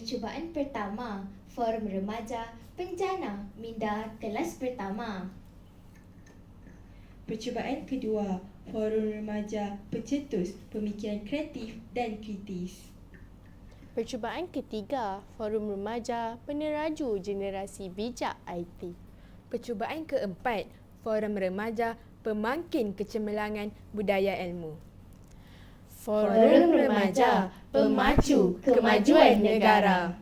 Percubaan pertama, Forum Remaja Penjana Minda Kelas Pertama. Percubaan kedua, Forum Remaja Pencetus Pemikiran Kreatif dan Kritis. Percubaan ketiga, Forum Remaja Peneraju Generasi Bijak IT. Percubaan keempat, Forum Remaja Pemangkin Kecemerlangan Budaya Ilmu. Forum Remaja Pemacu Kemajuan Negara.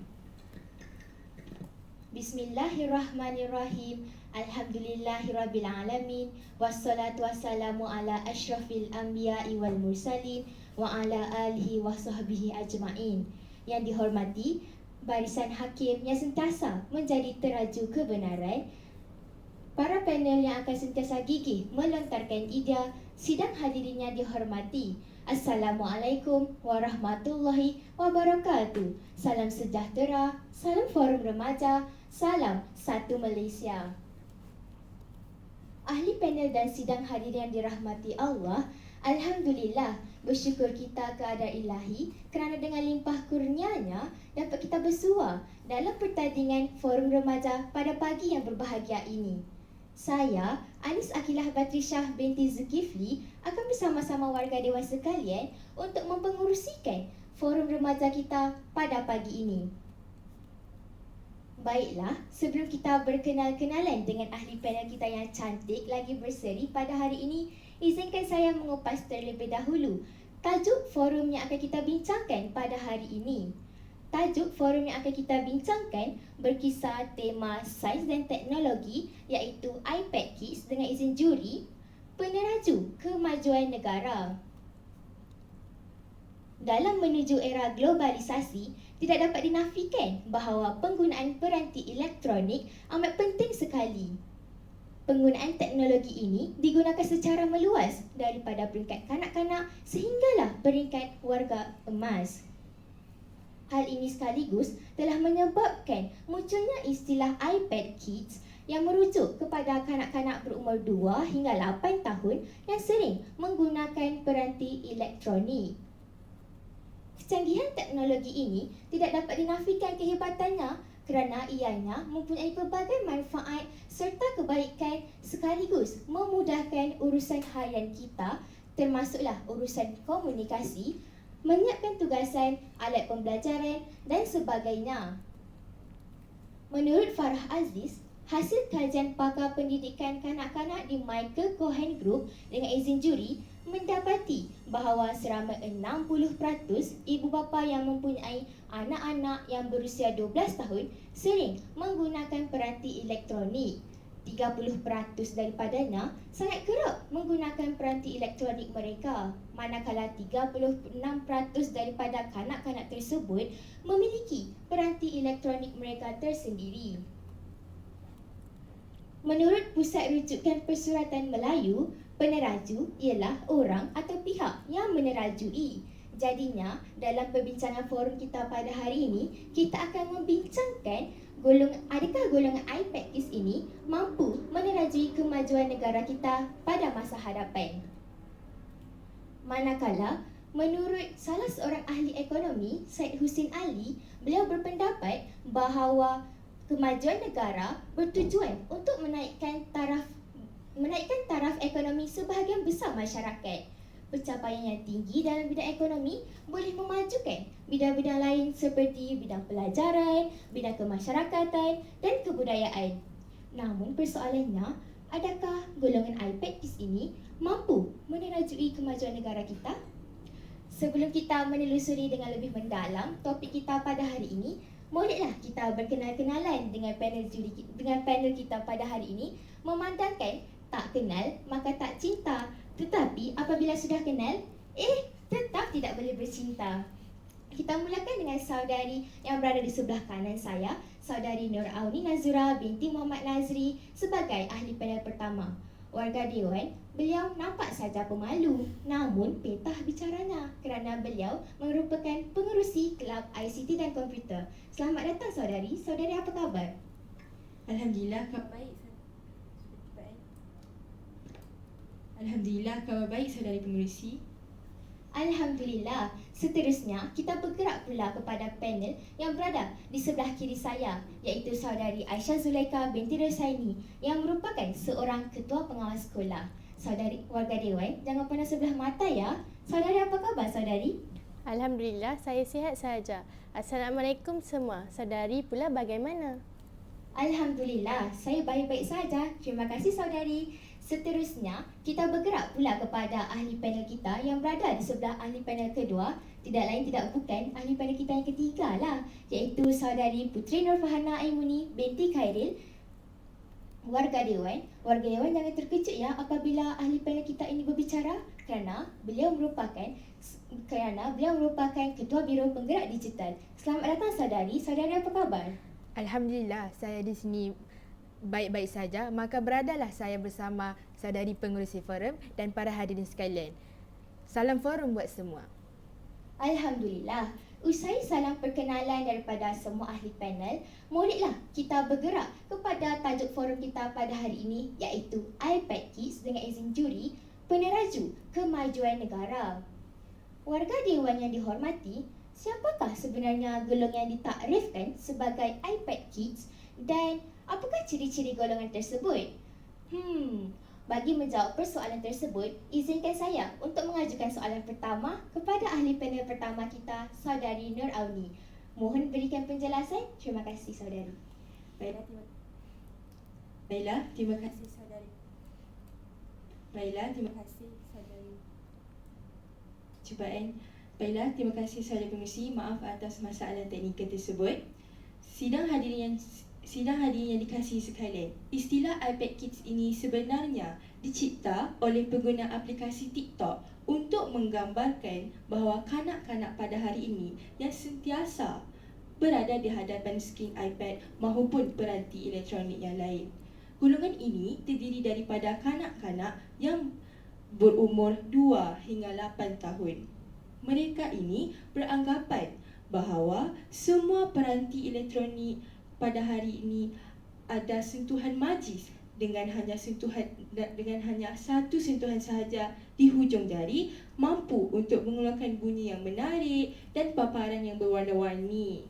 Bismillahirrahmanirrahim. Alhamdulillahirrabbilalamin. Wassalatu wassalamu ala asyrafil anbiya'i wal mursalin wa ala alihi wa sahbihi ajma'in. Yang dihormati barisan hakim yang sentiasa menjadi teraju kebenaran, para panel yang akan sentiasa gigih melontarkan idea, sidang hadirin yang dihormati. Assalamualaikum warahmatullahi wabarakatuh. Salam sejahtera, salam Forum Remaja, salam satu Malaysia. Ahli panel dan sidang hadirin yang dirahmati Allah, Alhamdulillah, bersyukur kita kepada Ilahi kerana dengan limpah kurnianya dapat kita bersua dalam pertandingan Forum Remaja pada pagi yang berbahagia ini. Saya, Anis Akilah Batrishah binti Zulkifli, akan bersama-sama warga dewan sekalian untuk mempengerusikan Forum Remaja kita pada pagi ini. Baiklah, sebelum kita berkenal-kenalan dengan ahli panel kita yang cantik lagi berseri pada hari ini, izinkan saya mengupas terlebih dahulu tajuk forum yang akan kita bincangkan pada hari ini. Tajuk forum yang akan kita bincangkan berkisar tema sains dan teknologi, iaitu iPad Kids dengan izin juri, peneraju kemajuan negara. Dalam menuju era globalisasi, tidak dapat dinafikan bahawa penggunaan peranti elektronik amat penting sekali. Penggunaan teknologi ini digunakan secara meluas daripada peringkat kanak-kanak sehinggalah peringkat warga emas. Hal ini sekaligus telah menyebabkan munculnya istilah iPad Kids yang merujuk kepada kanak-kanak berumur 2 hingga 8 tahun yang sering menggunakan peranti elektronik. Kecanggihan teknologi ini tidak dapat dinafikan kehebatannya kerana ianya mempunyai pelbagai manfaat serta kebaikan sekaligus memudahkan urusan harian kita, termasuklah urusan komunikasi, menyiapkan tugasan, alat pembelajaran dan sebagainya. Menurut Farah Aziz, hasil kajian pakar pendidikan kanak-kanak di Michael Cohen Group dengan izin juri mendapati bahawa seramai 60% ibu bapa yang mempunyai anak-anak yang berusia 12 tahun sering menggunakan peranti elektronik. 30% daripadanya sangat kerap menggunakan peranti elektronik mereka, manakala 36% daripada kanak-kanak tersebut memiliki peranti elektronik mereka tersendiri. Menurut Pusat Rujukan Persuratan Melayu, peneraju ialah orang atau pihak yang menerajui. Jadinya, dalam perbincangan forum kita pada hari ini, kita akan membincangkan adakah golongan iPad Kids ini mampu menerajui kemajuan negara kita pada masa hadapan. Manakala, menurut salah seorang ahli ekonomi, Syed Husin Ali, beliau berpendapat bahawa kemajuan negara bertujuan untuk menaikkan taraf ekonomi sebahagian besar masyarakat. Pencapaian yang tinggi dalam bidang ekonomi boleh memajukan bidang-bidang lain seperti bidang pelajaran, bidang kemasyarakatan dan kebudayaan. Namun persoalannya, adakah golongan iPad Kids ini mampu menerajui kemajuan negara kita? Sebelum kita menelusuri dengan lebih mendalam topik kita pada hari ini, Bolehlah kita berkenal-kenalan dengan panel kita pada hari ini, memandangkan tak kenal maka tak cinta, tetapi apabila sudah kenal, tetap tidak boleh bercinta. Kita mulakan dengan saudari yang berada di sebelah kanan saya, saudari Nur Auni Nazura binti Muhammad Nazri sebagai ahli panel pertama. Warga Dewan, beliau nampak saja pemalu, namun petah bicaranya kerana beliau merupakan pengerusi Kelab ICT dan Komputer. Selamat datang saudari. Saudari apa khabar? Alhamdulillah, khabar baik saudari pengerusi. Alhamdulillah. Seterusnya, kita bergerak pula kepada panel yang berada di sebelah kiri saya, iaitu saudari Aisyah Zulaika binti Rosaini yang merupakan seorang ketua pengawas sekolah. Saudari warga Dewan, jangan pandang sebelah mata ya. Saudari apa khabar saudari? Alhamdulillah, saya sihat sahaja. Assalamualaikum semua. Saudari pula bagaimana? Alhamdulillah, saya baik-baik saja. Terima kasih saudari. Seterusnya, kita bergerak pula kepada ahli panel kita yang berada di sebelah ahli panel kedua. Tidak lain tidak bukan ahli panel kita yang ketiga lah, iaitu saudari Puteri Nurfahana Aimuni binti Khairil. Warga Dewan jangan terkejut ya apabila ahli panel kita ini berbicara kerana beliau merupakan Ketua Biro Penggerak Digital. Selamat datang saudari. Saudari apa khabar? Alhamdulillah, saya di sini baik-baik saja. Maka beradalah saya bersama saudari pengerusi forum dan para hadirin sekalian. Salam forum buat semua. Alhamdulillah. Usai salam perkenalan daripada semua ahli panel, moleklah kita bergerak kepada tajuk forum kita pada hari ini, iaitu iPad Kids dengan izin juri peneraju kemajuan negara. Warga Dewan yang dihormati, siapakah sebenarnya golongan yang ditakrifkan sebagai iPad Kids dan apakah ciri-ciri golongan tersebut? Bagi menjawab persoalan tersebut, izinkan saya untuk mengajukan soalan pertama kepada ahli panel pertama kita, saudari Nur Auni. Mohon berikan penjelasan. Terima kasih saudari. Baiklah, terima kasih saudari. Terima kasih saudari pengerusi. Maaf atas masalah teknikal tersebut. Sidang hadirin yang dikasihi sekalian, istilah iPad Kids ini sebenarnya dicipta oleh pengguna aplikasi TikTok untuk menggambarkan bahawa kanak-kanak pada hari ini yang sentiasa berada di hadapan skrin iPad maupun peranti elektronik yang lain. Golongan ini terdiri daripada kanak-kanak yang berumur 2 hingga 8 tahun. Mereka ini beranggapan bahawa semua peranti elektronik pada hari ini ada sentuhan magis dengan hanya satu sentuhan sahaja di hujung jari mampu untuk mengeluarkan bunyi yang menarik dan paparan yang berwarna-warni.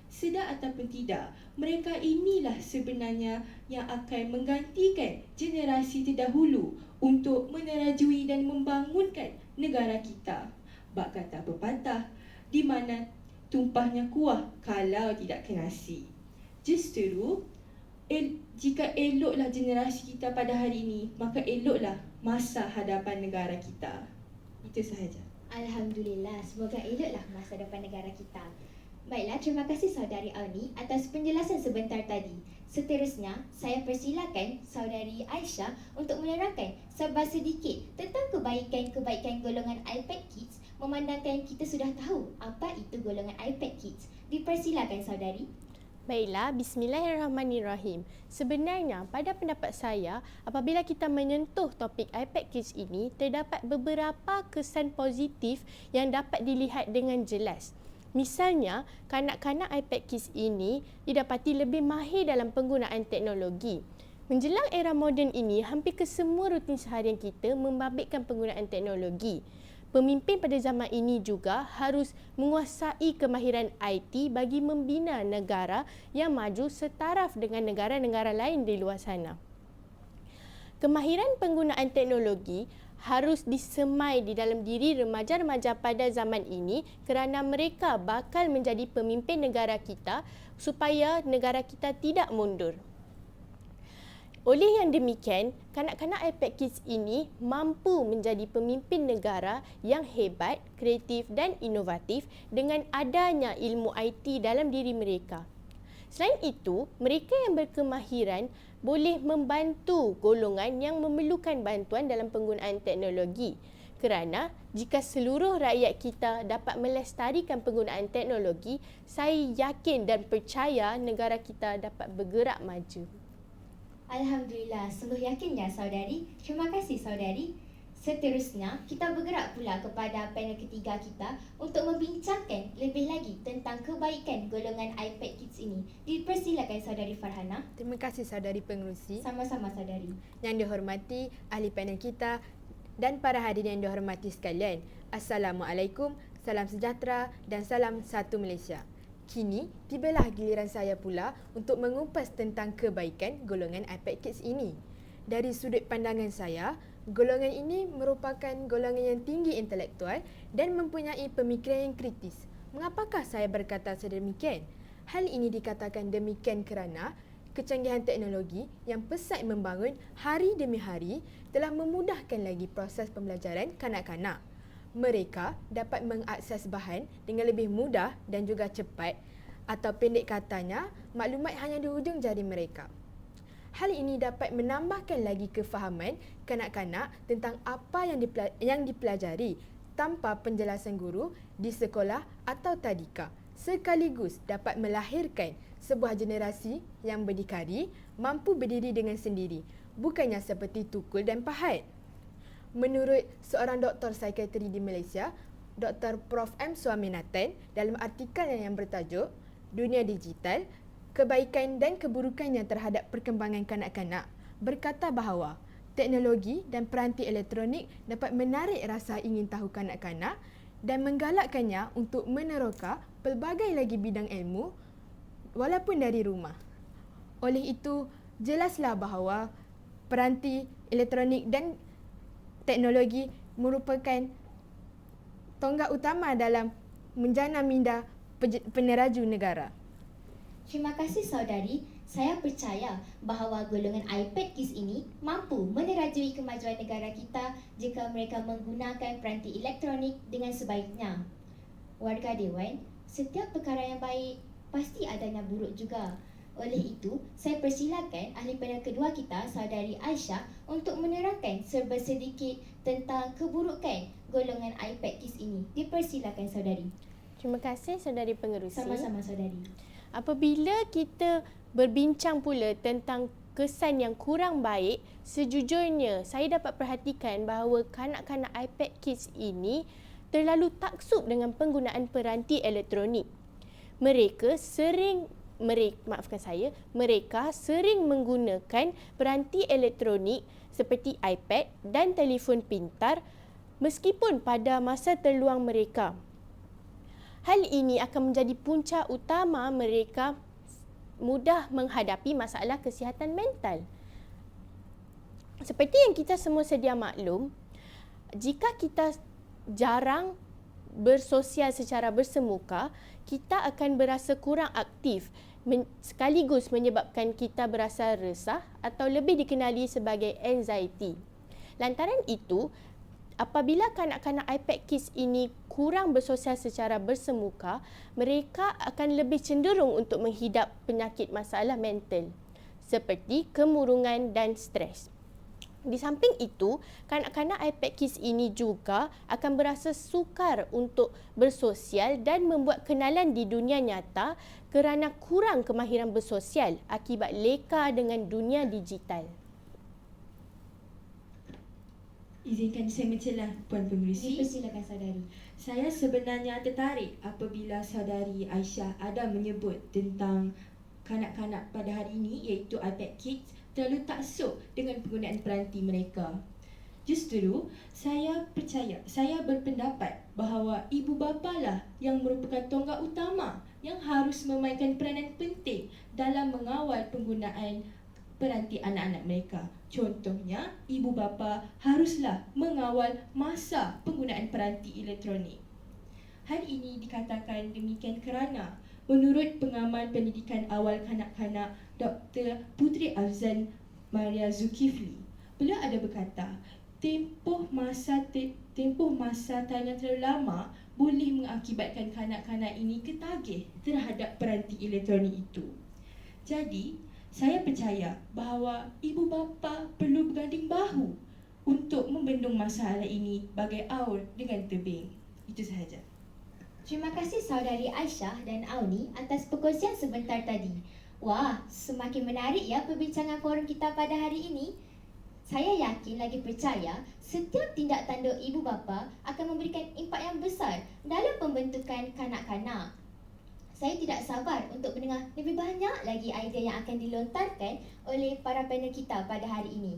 Sedar ataupun tidak, mereka inilah sebenarnya yang akan menggantikan generasi terdahulu untuk menerajui dan membangunkan negara kita. Bak kata pepatah, di mana tumpahnya kuah kalau tidak ke nasi. Justru, jika eloklah generasi kita pada hari ini, maka eloklah masa hadapan negara kita. Itu sahaja. Alhamdulillah, semoga eloklah masa depan negara kita. Baiklah, terima kasih saudari Auni atas penjelasan sebentar tadi. Seterusnya, saya persilakan saudari Aisyah untuk menerangkan sedikit tentang kebaikan-kebaikan golongan iPad Kids, memandangkan kita sudah tahu apa itu golongan iPad Kids. Dipersilakan saudari. Baiklah, bismillahirrahmanirrahim. Sebenarnya, pada pendapat saya, apabila kita menyentuh topik iPad Kids ini, terdapat beberapa kesan positif yang dapat dilihat dengan jelas. Misalnya, kanak-kanak iPad Kids ini didapati lebih mahir dalam penggunaan teknologi. Menjelang era moden ini, hampir kesemua rutin seharian kita membabitkan penggunaan teknologi. Pemimpin pada zaman ini juga harus menguasai kemahiran IT bagi membina negara yang maju setaraf dengan negara-negara lain di luar sana. Kemahiran penggunaan teknologi harus disemai di dalam diri remaja-remaja pada zaman ini kerana mereka bakal menjadi pemimpin negara kita supaya negara kita tidak mundur. Oleh yang demikian, kanak-kanak iPad Kids ini mampu menjadi pemimpin negara yang hebat, kreatif dan inovatif dengan adanya ilmu IT dalam diri mereka. Selain itu, mereka yang berkemahiran boleh membantu golongan yang memerlukan bantuan dalam penggunaan teknologi. Kerana jika seluruh rakyat kita dapat melestarikan penggunaan teknologi, saya yakin dan percaya negara kita dapat bergerak maju. Alhamdulillah, sungguh yakinnya saudari. Terima kasih saudari. Seterusnya, kita bergerak pula kepada panel ketiga kita untuk membincangkan lebih lagi tentang kebaikan golongan iPad Kids ini. Dipersilakan saudari Farhana. Terima kasih saudari pengerusi. Sama-sama saudari. Yang dihormati ahli panel kita dan para hadirin yang dihormati sekalian. Assalamualaikum, salam sejahtera dan salam satu Malaysia. Kini, tibalah giliran saya pula untuk mengupas tentang kebaikan golongan iPad Kids ini. Dari sudut pandangan saya, golongan ini merupakan golongan yang tinggi intelektual dan mempunyai pemikiran yang kritis. Mengapakah saya berkata sedemikian? Hal ini dikatakan demikian kerana kecanggihan teknologi yang pesat membangun hari demi hari telah memudahkan lagi proses pembelajaran kanak-kanak. Mereka dapat mengakses bahan dengan lebih mudah dan juga cepat, atau pendek katanya, maklumat hanya di hujung jari mereka. Hal ini dapat menambahkan lagi kefahaman kanak-kanak tentang apa yang dipelajari tanpa penjelasan guru di sekolah atau tadika, sekaligus dapat melahirkan sebuah generasi yang berdikari, mampu berdiri dengan sendiri, bukannya seperti tukul dan pahat. Menurut seorang doktor psikiatri di Malaysia, Dr. Prof. M. Swaminathan, dalam artikel yang bertajuk Dunia Digital, Kebaikan dan Keburukannya terhadap Perkembangan Kanak-kanak, berkata bahawa teknologi dan peranti elektronik dapat menarik rasa ingin tahu kanak-kanak dan menggalakkannya untuk meneroka pelbagai lagi bidang ilmu walaupun dari rumah. Oleh itu, jelaslah bahawa peranti elektronik dan teknologi merupakan tonggak utama dalam menjana minda peneraju negara. Terima kasih saudari. Saya percaya bahawa golongan iPad Kids ini mampu menerajui kemajuan negara kita jika mereka menggunakan peranti elektronik dengan sebaiknya. Warga Dewan, setiap perkara yang baik pasti adanya buruk juga. Oleh itu, saya persilakan ahli panel kedua kita, saudari Aisyah, untuk menerangkan serba sedikit tentang keburukan golongan iPad Kids ini. Dipersilakan saudari. Terima kasih saudari pengerusi. Sama-sama saudari. Apabila kita berbincang pula tentang kesan yang kurang baik, sejujurnya saya dapat perhatikan bahawa kanak-kanak iPad Kids ini terlalu taksub dengan penggunaan peranti elektronik. Mereka sering menggunakan peranti elektronik seperti iPad dan telefon pintar meskipun pada masa terluang mereka. Hal ini akan menjadi punca utama mereka mudah menghadapi masalah kesihatan mental. Seperti yang kita semua sedia maklum, jika kita jarang bersosial secara bersemuka, kita akan berasa kurang aktif, sekaligus menyebabkan kita berasa resah atau lebih dikenali sebagai anxiety. Lantaran itu, apabila kanak-kanak iPad Kids ini kurang bersosial secara bersemuka, mereka akan lebih cenderung untuk menghidap penyakit masalah mental seperti kemurungan dan stres. Di samping itu, kanak-kanak iPad Kids ini juga akan berasa sukar untuk bersosial dan membuat kenalan di dunia nyata kerana kurang kemahiran bersosial akibat leka dengan dunia digital. Izinkan saya mencelah Puan Pengerusi. Dipersilakan saudari. Saya sebenarnya tertarik apabila saudari Aisyah ada menyebut tentang kanak-kanak pada hari ini, iaitu iPad Kids, terlalu taksub dengan penggunaan peranti mereka. Justru, saya berpendapat bahawa ibu bapa lah yang merupakan tonggak utama yang harus memainkan peranan penting dalam mengawal penggunaan peranti anak-anak mereka. Contohnya, ibu bapa haruslah mengawal masa penggunaan peranti elektronik. Hal ini dikatakan demikian kerana menurut pengamal pendidikan awal kanak-kanak Dr. Putri Afzan Maria Zulkifli. Beliau ada berkata, tempoh masa tayangan terlalu lama boleh mengakibatkan kanak-kanak ini ketagih terhadap peranti elektronik itu. Jadi, saya percaya bahawa ibu bapa perlu berganding bahu untuk membendung masalah ini bagai aur dengan tebing. Itu sahaja. Terima kasih saudari Aisyah dan Auni atas perkongsian sebentar tadi. Wah, semakin menarik ya perbincangan forum kita pada hari ini. Saya yakin lagi percaya setiap tindak tanduk ibu bapa akan memberikan impak yang besar dalam pembentukan kanak-kanak. Saya tidak sabar untuk mendengar lebih banyak lagi idea yang akan dilontarkan oleh para panel kita pada hari ini.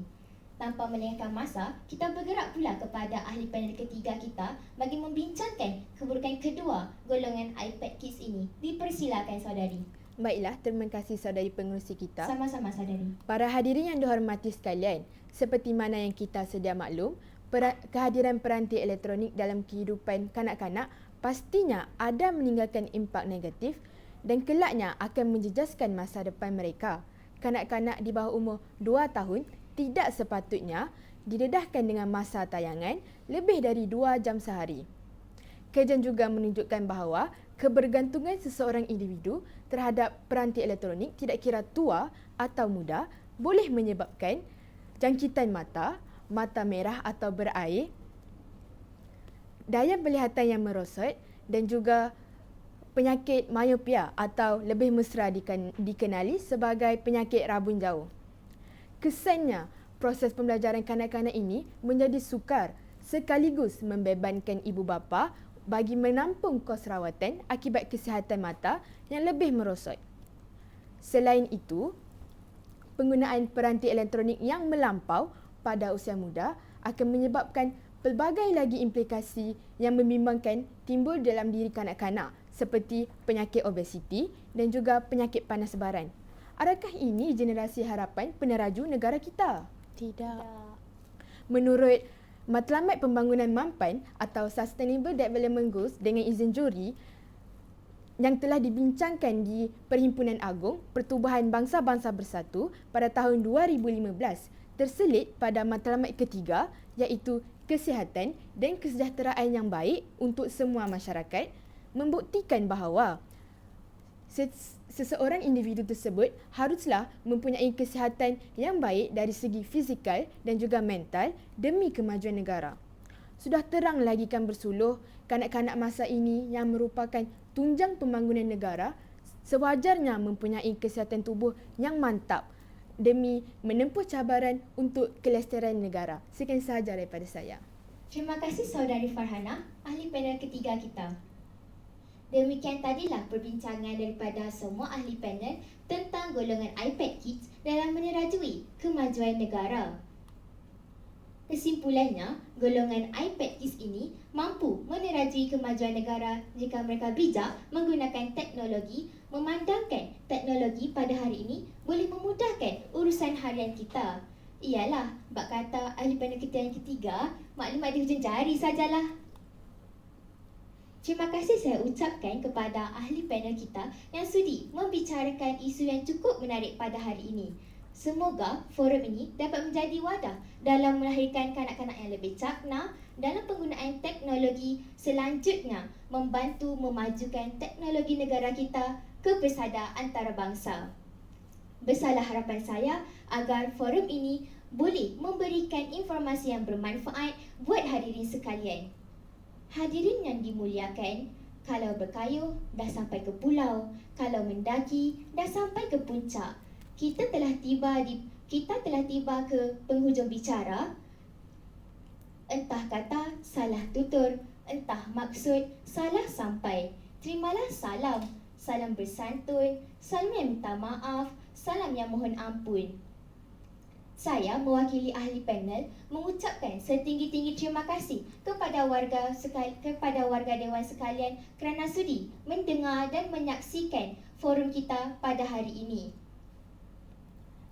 Tanpa melengahkan masa, kita bergerak pula kepada ahli panel ketiga kita bagi membincangkan keburukan kedua golongan iPad Kids ini. Dipersilakan saudari. Baiklah, terima kasih saudari pengerusi kita. Sama-sama saudari. Para hadirin yang dihormati sekalian, seperti mana yang kita sedia maklum, kehadiran peranti elektronik dalam kehidupan kanak-kanak pastinya ada meninggalkan impak negatif dan kelaknya akan menjejaskan masa depan mereka. Kanak-kanak di bawah umur 2 tahun tidak sepatutnya didedahkan dengan masa tayangan lebih dari 2 jam sehari. Kajian juga menunjukkan bahawa kebergantungan seseorang individu terhadap peranti elektronik tidak kira tua atau muda boleh menyebabkan jangkitan mata, mata merah atau berair, daya penglihatan yang merosot dan juga penyakit myopia atau lebih mesra dikenali sebagai penyakit rabun jauh. Kesannya, proses pembelajaran kanak-kanak ini menjadi sukar sekaligus membebankan ibu bapa bagi menampung kos rawatan akibat kesihatan mata yang lebih merosot. Selain itu, penggunaan peranti elektronik yang melampau pada usia muda akan menyebabkan pelbagai lagi implikasi yang membimbangkan timbul dalam diri kanak-kanak seperti penyakit obesiti dan juga penyakit panas baran. Adakah ini generasi harapan peneraju negara kita? Tidak. Menurut Matlamat Pembangunan Mampan atau Sustainable Development Goals dengan izin juri yang telah dibincangkan di Perhimpunan Agung Pertubuhan Bangsa-Bangsa Bersatu pada tahun 2015, terselit pada matlamat ketiga iaitu kesihatan dan kesejahteraan yang baik untuk semua masyarakat, membuktikan bahawa seseorang individu tersebut haruslah mempunyai kesihatan yang baik dari segi fizikal dan juga mental demi kemajuan negara. Sudah terang lagi kan bersuluh, kanak-kanak masa ini yang merupakan tunjang pembangunan negara sewajarnya mempunyai kesihatan tubuh yang mantap demi menempuh cabaran untuk kelestarian negara. Sekian sahaja daripada saya. Terima kasih saudari Farhana, ahli panel ketiga kita. Demikian tadilah perbincangan daripada semua ahli panel tentang golongan iPad Kids dalam menerajui kemajuan negara. Kesimpulannya, golongan iPad Kids ini mampu menerajui kemajuan negara jika mereka bijak menggunakan teknologi, memandangkan teknologi pada hari ini boleh memudahkan urusan harian kita. Iyalah, bak kata ahli panel kita yang ketiga, maklumat di hujung jari sajalah. Terima kasih saya ucapkan kepada ahli panel kita yang sudi membicarakan isu yang cukup menarik pada hari ini. Semoga forum ini dapat menjadi wadah dalam melahirkan kanak-kanak yang lebih cakna dalam penggunaan teknologi, selanjutnya membantu memajukan teknologi negara kita ke pesada antarabangsa. Besarlah harapan saya agar forum ini boleh memberikan informasi yang bermanfaat buat hadirin sekalian. Hadirin yang dimuliakan, kalau berkayuh dah sampai ke pulau, kalau mendaki dah sampai ke puncak. Kita telah tiba ke penghujung bicara. Entah kata salah tutur, entah maksud salah sampai. Terimalah salam, salam bersantun, salam yang minta maaf, salam yang mohon ampun. Saya mewakili ahli panel mengucapkan setinggi-tinggi terima kasih kepada warga dewan sekalian kerana sudi mendengar dan menyaksikan forum kita pada hari ini.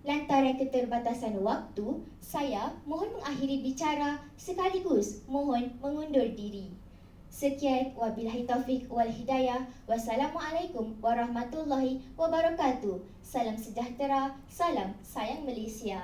Lantaran keterbatasan waktu, saya mohon mengakhiri bicara sekaligus mohon mengundur diri. Sekian, wabillahi taufiq wal hidayah. Wassalamualaikum warahmatullahi wabarakatuh. Salam sejahtera, salam sayang Malaysia.